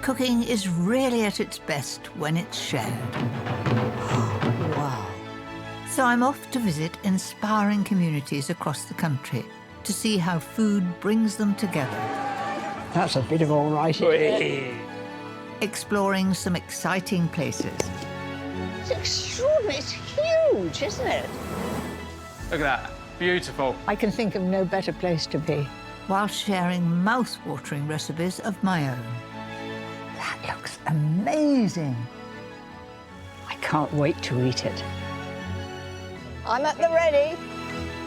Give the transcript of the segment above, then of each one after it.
Cooking is really at its best when it's shared. Wow. So I'm off to visit inspiring communities across the country to see how food brings them together. That's a bit of all right. Exploring some exciting places. It's extraordinary. It's huge, isn't it? Look at that. Beautiful. I can think of no better place to be. While sharing mouth-watering recipes of my own. That looks amazing. I can't wait to eat it. I'm at the ready.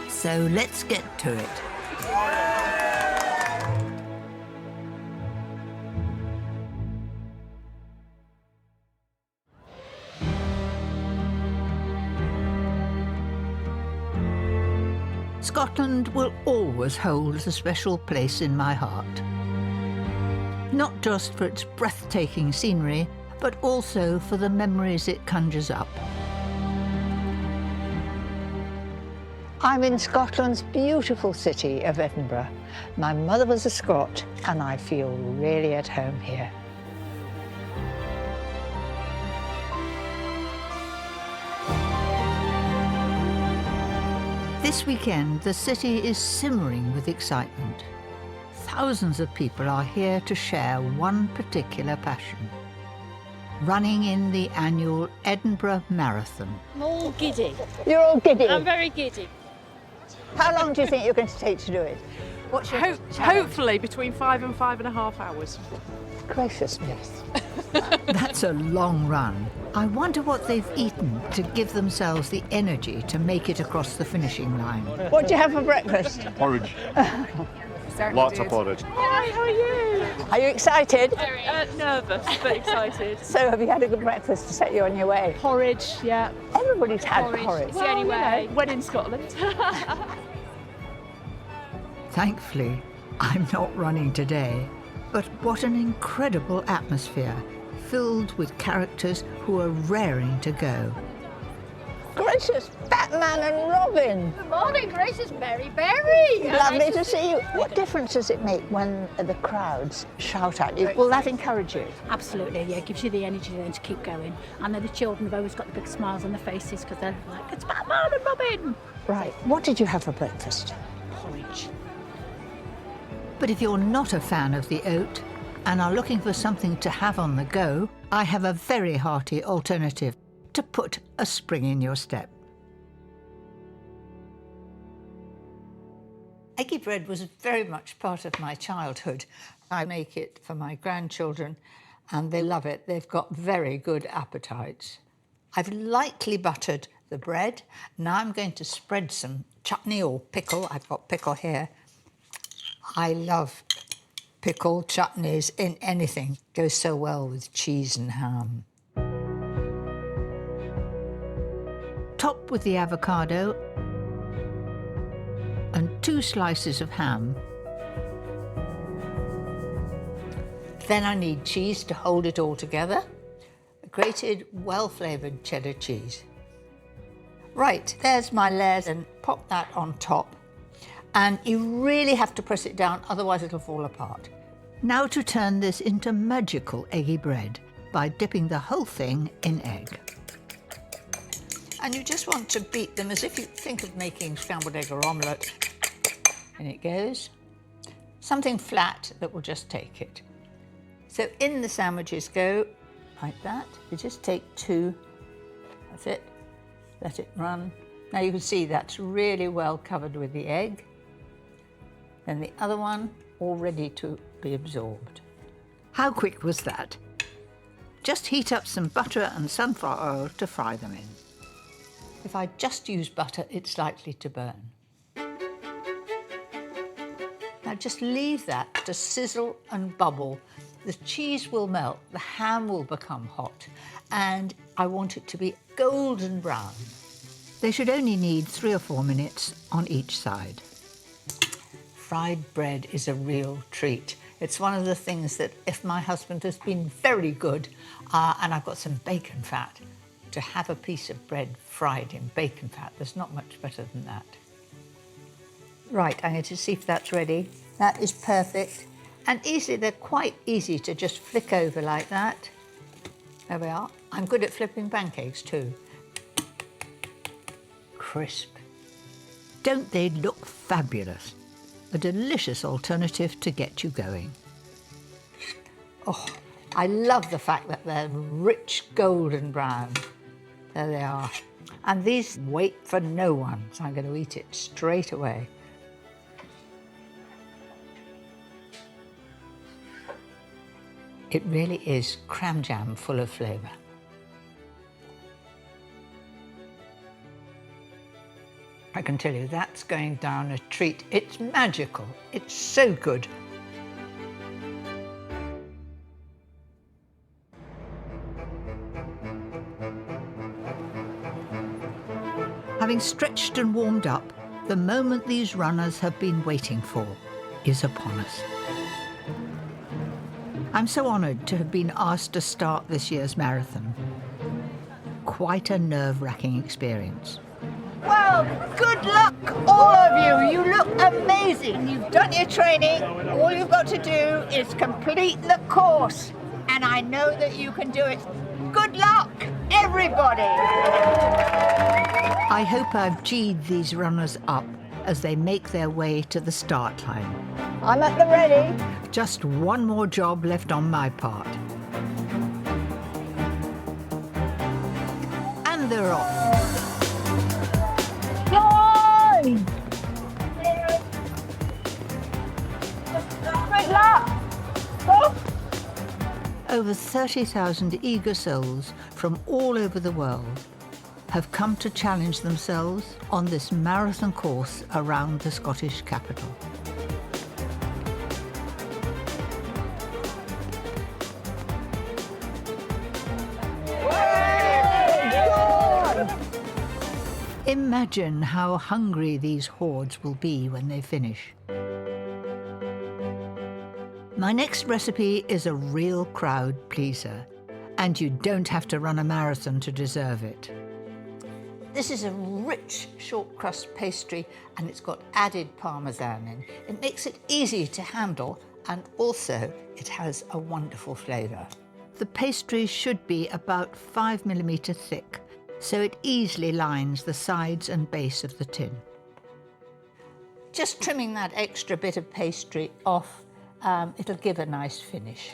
So let's get to it. Scotland will always hold a special place in my heart. Not just for its breathtaking scenery, but also for the memories it conjures up. I'm in Scotland's beautiful city of Edinburgh. My mother was a Scot, and I feel really at home here. This weekend, the city is simmering with excitement. Thousands of people are here to share one particular passion. Running in the annual Edinburgh Marathon. I'm all giddy. You're all giddy. I'm very giddy. How long do you think you're going to take to do it? What's your challenge? Hopefully between 5 and 5.5 hours. Gracious me. That's a long run. I wonder what they've eaten to give themselves the energy to make it across the finishing line. What do you have for breakfast? Porridge. Lots of porridge. Hi, how are you? Are you excited? Nervous, but excited. So have you had a good breakfast to set you on your way? Porridge, yeah. Everybody's had porridge. It's the only way. When in Scotland. Thankfully, I'm not running today. But what an incredible atmosphere, filled with characters who are raring to go. Gracious, Batman and Robin. Good morning, gracious Mary Berry. Lovely to see you. What difference does it make when the crowds shout at you? Will that encourage you? Absolutely, yeah, it gives you the energy then to keep going. And then the children have always got the big smiles on their faces because they're like, it's Batman and Robin. Right, what did you have for breakfast? Porridge. But if you're not a fan of the oat and are looking for something to have on the go, I have a very hearty alternative to put a spring in your step. Eggy bread was very much part of my childhood. I make it for my grandchildren and they love it. They've got very good appetites. I've lightly buttered the bread. Now I'm going to spread some chutney or pickle. I've got pickle here. I love pickle chutneys in anything. Goes so well with cheese and ham. Top with the avocado and 2 slices of ham. Then I need cheese to hold it all together. A grated, well-flavoured cheddar cheese. Right, there's my layers, and pop that on top. And you really have to press it down, otherwise it'll fall apart. Now to turn this into magical eggy bread by dipping the whole thing in egg. And you just want to beat them as if you think of making scrambled egg or omelette. In it goes. Something flat that will just take it. So in the sandwiches go, like that. You just take 2, that's it. Let it run. Now you can see that's really well covered with the egg. Then the other one, all ready to be absorbed. How quick was that? Just heat up some butter and sunflower oil to fry them in. If I just use butter, it's likely to burn. Now just leave that to sizzle and bubble. The cheese will melt, the ham will become hot, and I want it to be golden brown. They should only need 3 or 4 minutes on each side. Fried bread is a real treat. It's one of the things that if my husband has been very good, and I've got some bacon fat, to have a piece of bread fried in bacon fat, there's not much better than that. Right, I'm going to see if that's ready. That is perfect. And they're quite easy to just flick over like that. There we are. I'm good at flipping pancakes too. Crisp. Don't they look fabulous? A delicious alternative to get you going. Oh, I love the fact that they're rich golden brown. There they are. And these wait for no one, so I'm going to eat it straight away. It really is cram jam full of flavour. I can tell you that's going down a treat. It's magical. It's so good. Having stretched and warmed up, the moment these runners have been waiting for is upon us. I'm so honoured to have been asked to start this year's marathon. Quite a nerve-wracking experience. Well, good luck, all of you. You look amazing. You've done your training. All you've got to do is complete the course. And I know that you can do it. Good luck, everybody. I hope I've G'd these runners up as they make their way to the start line. I'm at the ready. Just one more job left on my part. And they're off. Good luck. Go. Over 30,000 eager souls from all over the world have come to challenge themselves on this marathon course around the Scottish capital. Imagine how hungry these hordes will be when they finish. My next recipe is a real crowd pleaser, and you don't have to run a marathon to deserve it. This is a rich short crust pastry, and it's got added parmesan in. It makes it easy to handle, and also it has a wonderful flavour. The pastry should be about 5mm thick, so it easily lines the sides and base of the tin. Just trimming that extra bit of pastry off, it'll give a nice finish.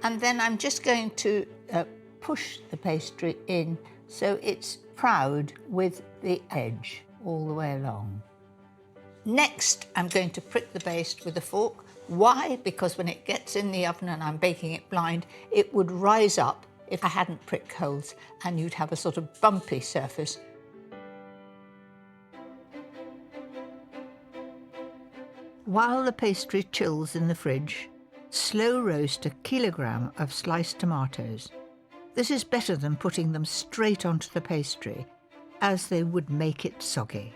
And then I'm just going to push the pastry in so it's proud with the edge all the way along. Next, I'm going to prick the base with a fork. Why? Because when it gets in the oven and I'm baking it blind, it would rise up if I hadn't pricked holes, and you'd have a sort of bumpy surface. While the pastry chills in the fridge, slow roast 1 kilogram of sliced tomatoes. This is better than putting them straight onto the pastry, as they would make it soggy.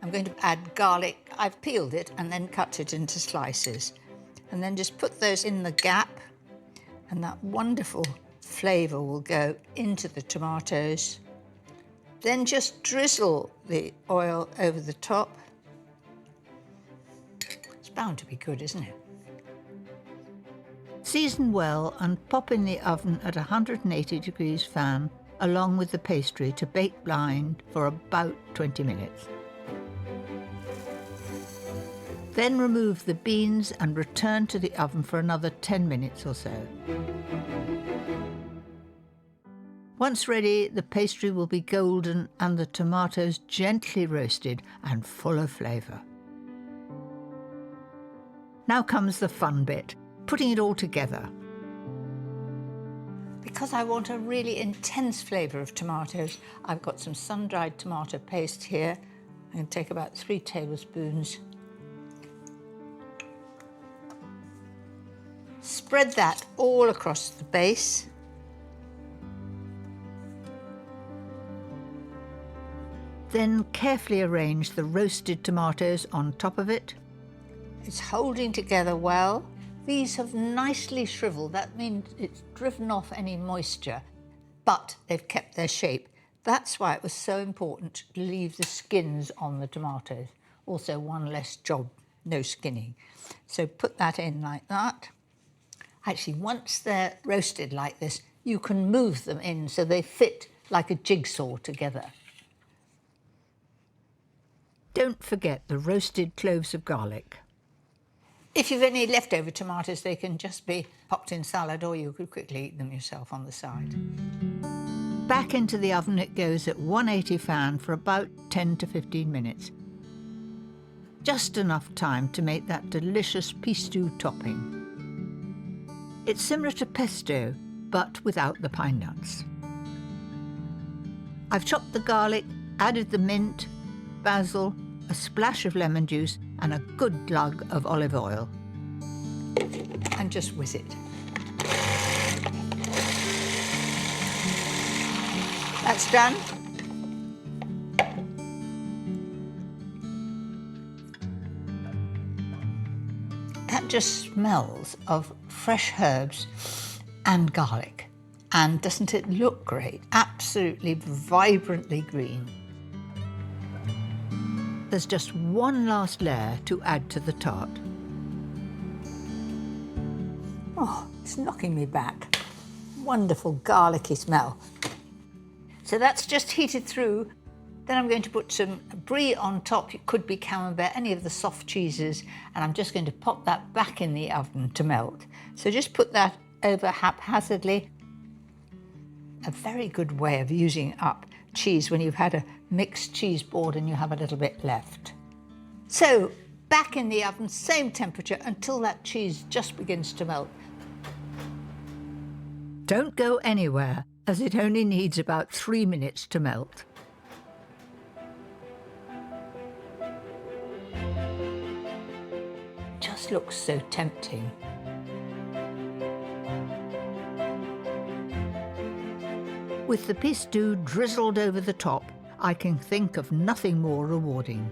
I'm going to add garlic. I've peeled it and then cut it into slices. And then just put those in the gap, and that wonderful flavour will go into the tomatoes. Then just drizzle the oil over the top. It's bound to be good, isn't it? Season well and pop in the oven at 180 degrees fan along with the pastry to bake blind for about 20 minutes. Then remove the beans and return to the oven for another 10 minutes or so. Once ready, the pastry will be golden and the tomatoes gently roasted and full of flavour. Now comes the fun bit, putting it all together. Because I want a really intense flavour of tomatoes, I've got some sun-dried tomato paste here. I'm going to take about 3 tablespoons. Spread that all across the base. Then carefully arrange the roasted tomatoes on top of it. It's holding together well. These have nicely shriveled. That means it's driven off any moisture, but they've kept their shape. That's why it was so important to leave the skins on the tomatoes. Also, one less job no skinning. So put that in like that. Actually, once they're roasted like this, you can move them in so they fit like a jigsaw together. Don't forget the roasted cloves of garlic. If you've any leftover tomatoes, they can just be popped in salad, or you could quickly eat them yourself on the side. Back into the oven it goes at 180 fan for about 10 to 15 minutes. Just enough time to make that delicious Pistou topping. It's similar to pesto, but without the pine nuts. I've chopped the garlic, added the mint, basil, a splash of lemon juice and a good glug of olive oil. And just whiz it. That's done. That just smells of fresh herbs and garlic. And doesn't it look great? Absolutely vibrantly green. There's just one last layer to add to the tart. Oh, it's knocking me back. Wonderful garlicky smell. So that's just heated through. Then I'm going to put some brie on top. It could be camembert, any of the soft cheeses, and I'm just going to pop that back in the oven to melt. So just put that over haphazardly. A very good way of using up cheese when you've had a mixed cheese board and you have a little bit left. So back in the oven, same temperature until that cheese just begins to melt. Don't go anywhere, as it only needs about 3 minutes to melt. Just looks so tempting. With the Pistou drizzled over the top, I can think of nothing more rewarding.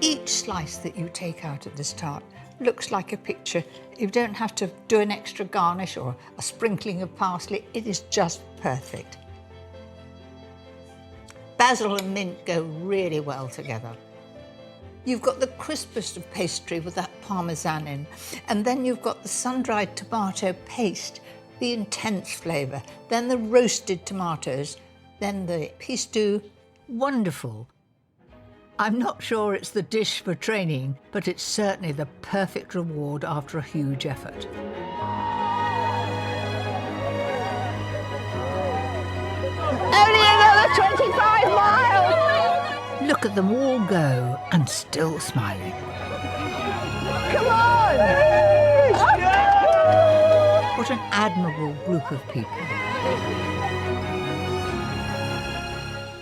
Each slice that you take out of this tart looks like a picture. You don't have to do an extra garnish or a sprinkling of parsley. It is just perfect. Basil and mint go really well together. You've got the crispest of pastry with that parmesan in, and then you've got the sun-dried tomato paste, the intense flavour, then the roasted tomatoes, then the Pistou. Wonderful. I'm not sure it's the dish for training, but it's certainly the perfect reward after a huge effort. Only another 25 miles! Look at them all go, and still smiling. Come on! What an admirable group of people.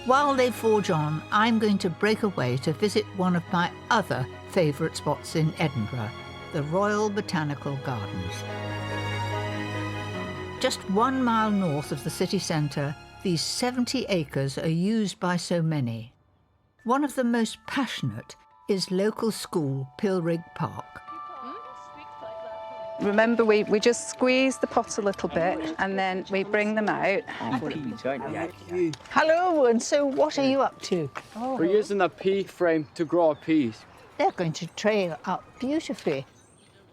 While they forge on, I'm going to break away to visit one of my other favourite spots in Edinburgh, the Royal Botanical Gardens. Just 1 mile north of the city centre, these 70 acres are used by so many. One of the most passionate is local school Pilrig Park. Remember, we just squeeze the pot a little bit and then we bring them out. Hello, and so what are you up to? We're using a pea frame to grow our peas. They're going to trail up beautifully.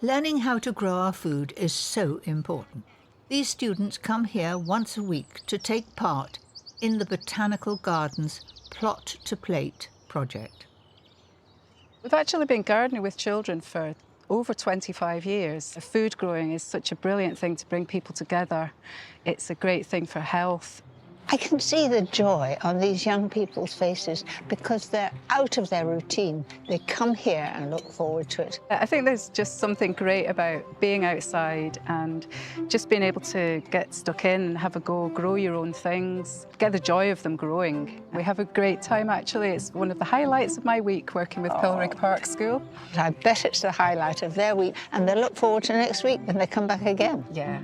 Learning how to grow our food is so important. These students come here once a week to take part in the Botanical Gardens Plot to Plate project. We've actually been gardening with children for over 25 years. Food growing is such a brilliant thing to bring people together. It's a great thing for health. I can see the joy on these young people's faces because they're out of their routine. They come here and look forward to it. I think there's just something great about being outside and just being able to get stuck in and have a go, grow your own things, get the joy of them growing. We have a great time, actually. It's one of the highlights of my week working with Pilrig Park School. I bet it's the highlight of their week, and they look forward to next week when they come back again. Yeah.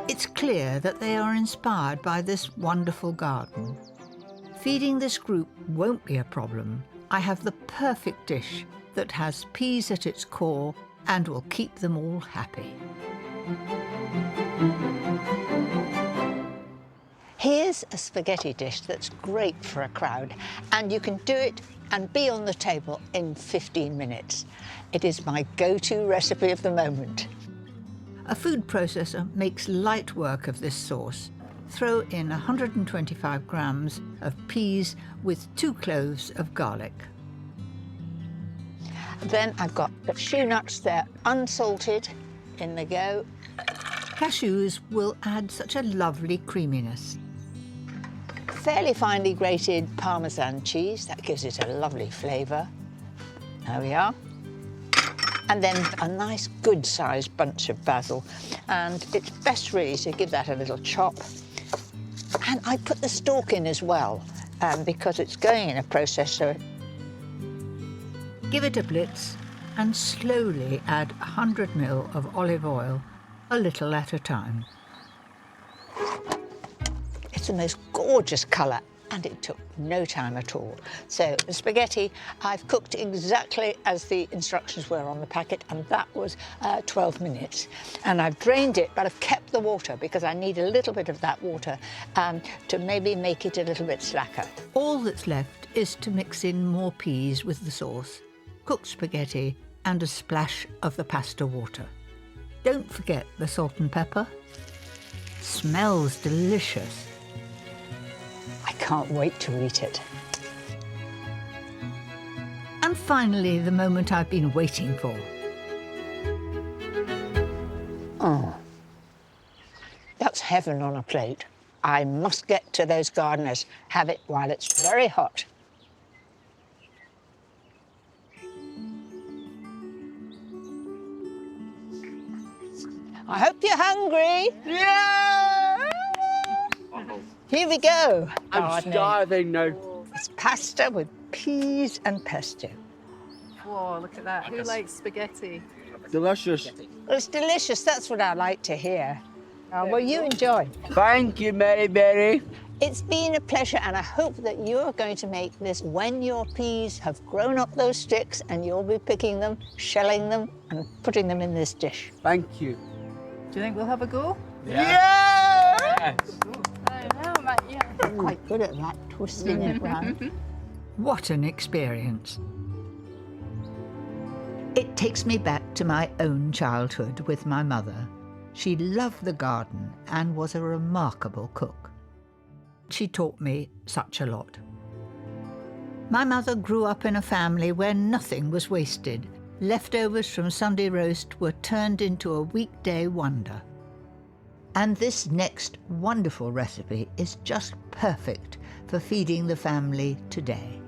It's clear that they are inspired by this wonderful garden. Feeding this group won't be a problem. I have the perfect dish that has peas at its core and will keep them all happy. Here's a spaghetti dish that's great for a crowd, and you can do it and be on the table in 15 minutes. It is my go-to recipe of the moment. A food processor makes light work of this sauce. Throw in 125 grams of peas with 2 cloves of garlic. Then I've got cashew nuts, they're unsalted. In they go. Cashews will add such a lovely creaminess. Fairly finely grated Parmesan cheese, that gives it a lovely flavour. There we are. And then a nice good-sized bunch of basil. And it's best really to give that a little chop. And I put the stalk in as well, because it's going in a processor. Give it a blitz and slowly add 100 ml of olive oil, a little at a time. It's the most gorgeous colour, and it took no time at all. So the spaghetti, I've cooked exactly as the instructions were on the packet, and that was 12 minutes. And I've drained it, but I've kept the water because I need a little bit of that water to maybe make it a little bit slacker. All that's left is to mix in more peas with the sauce, cooked spaghetti, and a splash of the pasta water. Don't forget the salt and pepper. Smells delicious. I can't wait to eat it. And finally, the moment I've been waiting for. Oh, that's heaven on a plate. I must get to those gardeners, have it while it's very hot. I hope you're hungry. Yeah! Here we go. I'm Gardening. starving now. It's pasta with peas and pesto. Whoa, look at that. Who likes spaghetti? Delicious. Well, it's delicious. That's what I like to hear. Well, you enjoy. Thank you, Mary Berry. It's been a pleasure, and I hope that you're going to make this when your peas have grown up those sticks and you'll be picking them, shelling them, and putting them in this dish. Thank you. Do you think we'll have a go? Yeah! I know, mate, yeah. I'm quite good at that, twisting it round. What an experience. It takes me back to my own childhood with my mother. She loved the garden and was a remarkable cook. She taught me such a lot. My mother grew up in a family where nothing was wasted. Leftovers from Sunday roast were turned into a weekday wonder. And this next wonderful recipe is just perfect for feeding the family today.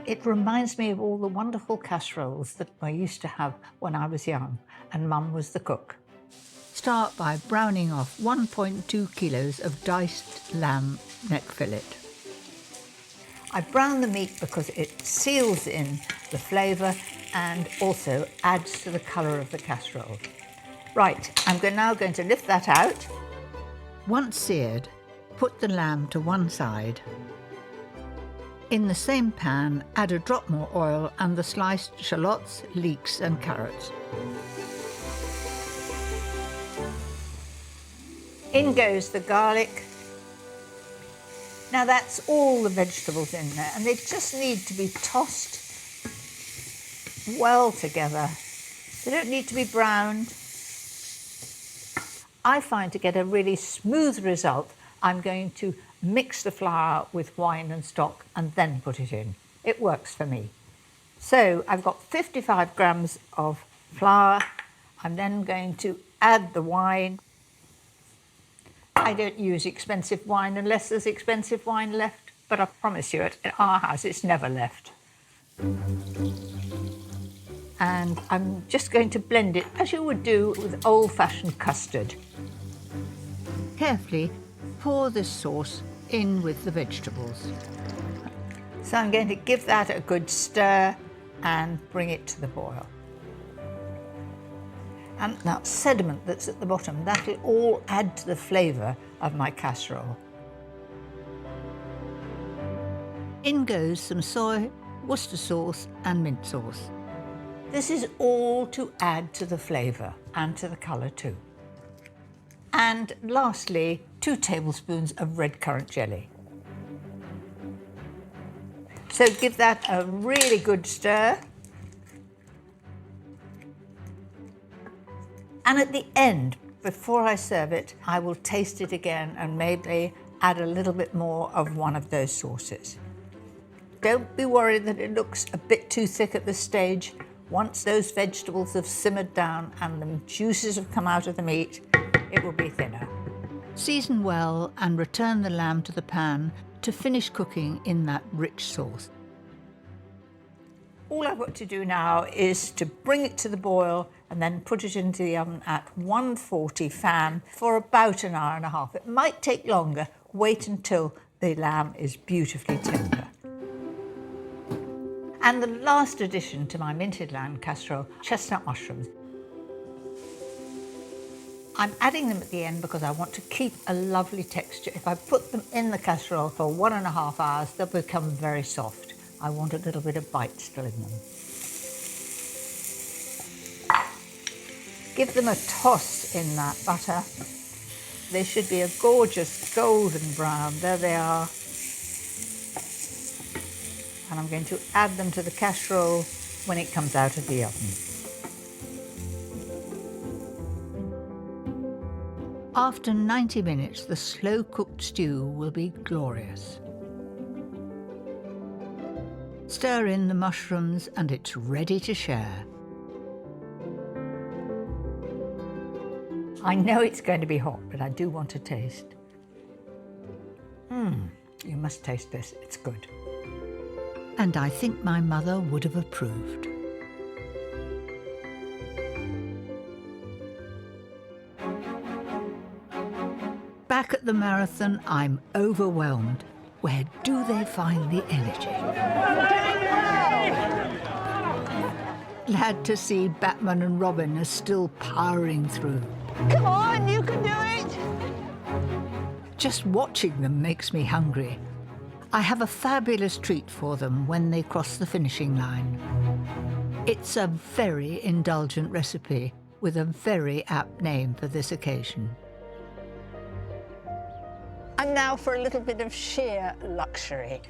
It reminds me of all the wonderful casseroles that I used to have when I was young and Mum was the cook. Start by browning off 1.2 kilos of diced lamb neck fillet. I brown the meat because it seals in the flavour and also adds to the colour of the casserole. Right, I'm now going to lift that out. Once seared, put the lamb to one side. In the same pan, add a drop more oil and the sliced shallots, leeks and carrots. In goes the garlic. Now that's all the vegetables in there, and they just need to be tossed well together. They don't need to be browned. I find to get a really smooth result, I'm going to mix the flour with wine and stock and then put it in. It works for me. So I've got 55 grams of flour. I'm then going to add the wine. I don't use expensive wine unless there's expensive wine left, but I promise you at our house it's never left. And I'm just going to blend it as you would do with old-fashioned custard. Carefully pour this sauce in with the vegetables. So I'm going to give that a good stir and bring it to the boil. And that sediment that's at the bottom, that'll all add to the flavour of my casserole. In goes some soy, Worcester sauce and mint sauce. This is all to add to the flavour and to the colour too. And lastly, 2 tablespoons of red currant jelly. So give that a really good stir. And at the end, before I serve it, I will taste it again and maybe add a little bit more of one of those sauces. Don't be worried that it looks a bit too thick at this stage. Once those vegetables have simmered down and the juices have come out of the meat, it will be thinner. Season well and return the lamb to the pan to finish cooking in that rich sauce. All I've got to do now is to bring it to the boil and then put it into the oven at 140 fan for about an hour and a half. It might take longer. Wait until the lamb is beautifully tender. And the last addition to my minted lamb casserole, chestnut mushrooms. I'm adding them at the end because I want to keep a lovely texture. If I put them in the casserole for 1.5 hours, they'll become very soft. I want a little bit of bite still in them. Give them a toss in that butter. They should be a gorgeous golden brown. There they are. And I'm going to add them to the casserole when it comes out of the oven. After 90 minutes, the slow-cooked stew will be glorious. Stir in the mushrooms and it's ready to share. I know it's going to be hot, but I do want to taste. You must taste this, it's good. And I think my mother would have approved. Back at the marathon, I'm overwhelmed. Where do they find the energy? Glad to see Batman and Robin are still powering through. Come on, you can do it! Just watching them makes me hungry. I have a fabulous treat for them when they cross the finishing line. It's a very indulgent recipe with a very apt name for this occasion. And now for a little bit of sheer luxury.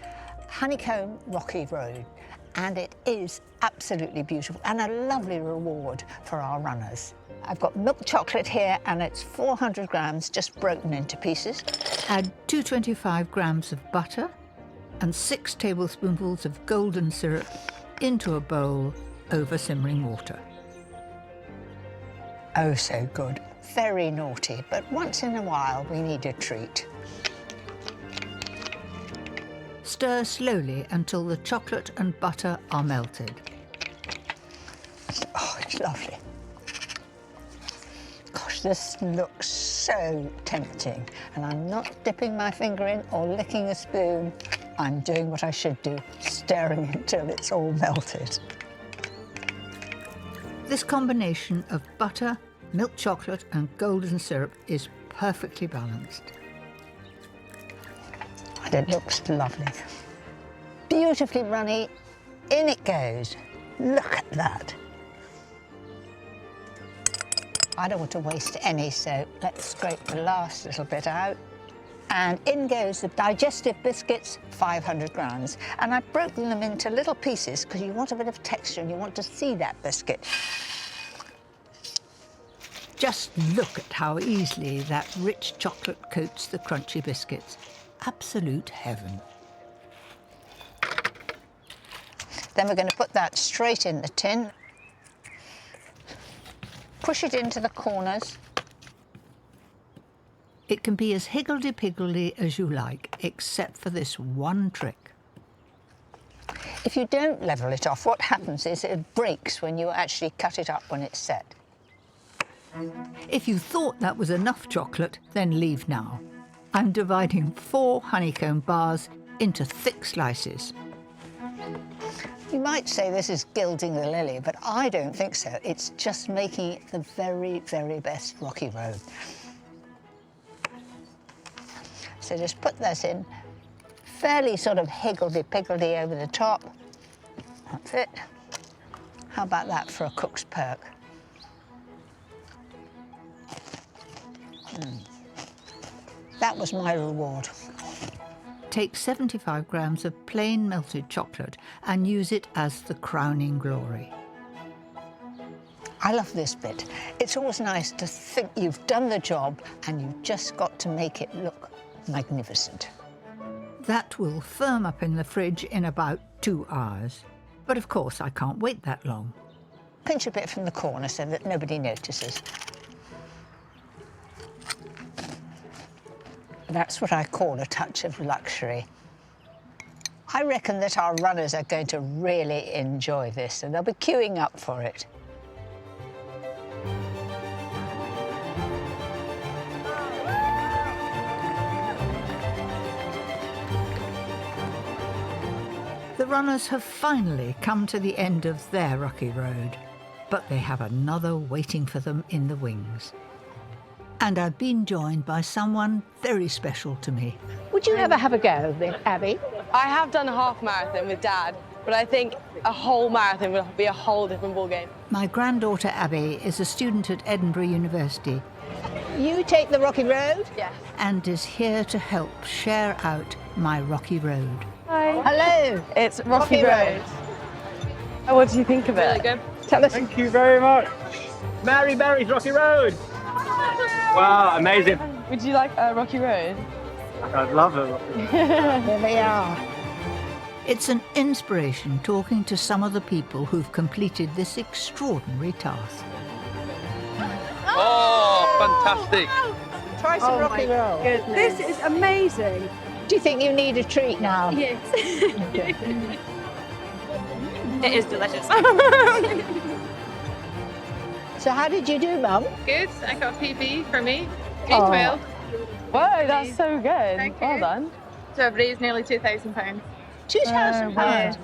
Honeycomb Rocky Road. And it is absolutely beautiful and a lovely reward for our runners. I've got milk chocolate here and it's 400 grams just broken into pieces. Add 225 grams of butter and 6 tablespoonfuls of golden syrup into a bowl over simmering water. Oh, so good. Very naughty, but once in a while we need a treat. Stir slowly until the chocolate and butter are melted. Oh, it's lovely. Gosh, this looks so tempting. And I'm not dipping my finger in or licking a spoon. I'm doing what I should do, stirring until it's all melted. This combination of butter, milk chocolate and golden syrup is perfectly balanced. And it looks lovely. Beautifully runny, in it goes. Look at that. I don't want to waste any, so let's scrape the last little bit out. And in goes the digestive biscuits, 500 grams. And I've broken them into little pieces because you want a bit of texture and you want to see that biscuit. Just look at how easily that rich chocolate coats the crunchy biscuits. Absolute heaven. Then we're going to put that straight in the tin. Push it into the corners. It can be as higgledy-piggledy as you like, except for this one trick. If you don't level it off, what happens is it breaks when you actually cut it up when it's set. If you thought that was enough chocolate, then leave now. I'm dividing 4 honeycomb bars into thick slices. You might say this is gilding the lily, but I don't think so. It's just making it the very, very best Rocky Road. So just put this in, fairly sort of higgledy-piggledy over the top. That's it. How about that for a cook's perk? That was my reward. Take 75 grams of plain melted chocolate and use it as the crowning glory. I love this bit. It's always nice to think you've done the job and you've just got to make it look magnificent. That will firm up in the fridge in about 2 hours. But of course, I can't wait that long. Pinch a bit from the corner so that nobody notices. That's what I call a touch of luxury. I reckon that our runners are going to really enjoy this and they'll be queuing up for it. The runners have finally come to the end of their rocky road, but they have another waiting for them in the wings. And I've been joined by someone very special to me. Would you ever have a go then, Abby? I have done a half marathon with Dad, but I think a whole marathon will be a whole different ballgame. My granddaughter Abby is a student at Edinburgh University You take the rocky road? Yes. and is here to help share out my rocky road. Hello. It's Rocky Road. What do you think of it? Really good. Tell us. Thank you very much. Mary Berry's Rocky Road. Wow, amazing. Would you like a Rocky Road? I'd love it. There we are. It's an inspiration talking to some of the people who've completed this extraordinary task. Oh, fantastic. Try some Rocky Road. This is amazing. Do you think you need a treat now? Yes. It is delicious. So how did you do, Mum? Good. I got a PB for me. Oh. 312. Whoa, that's so good. Thank Well you. done. So I've raised nearly £2,000. £2,000.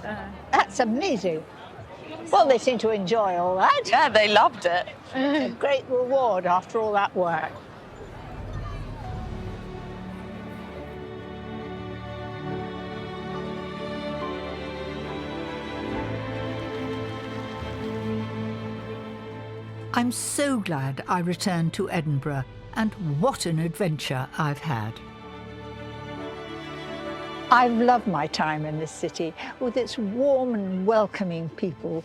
That's amazing. Well, they seem to enjoy all that. Yeah, they loved it. A great reward after all that work. I'm so glad I returned to Edinburgh, and what an adventure I've had. I've loved my time in this city with its warm and welcoming people,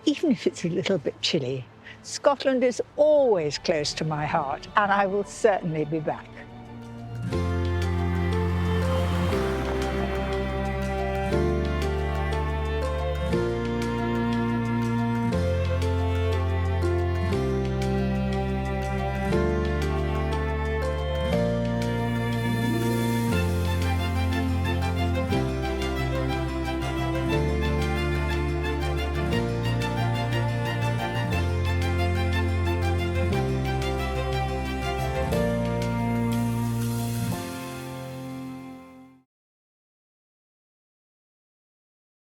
even if it's a little bit chilly. Scotland is always close to my heart, and I will certainly be back.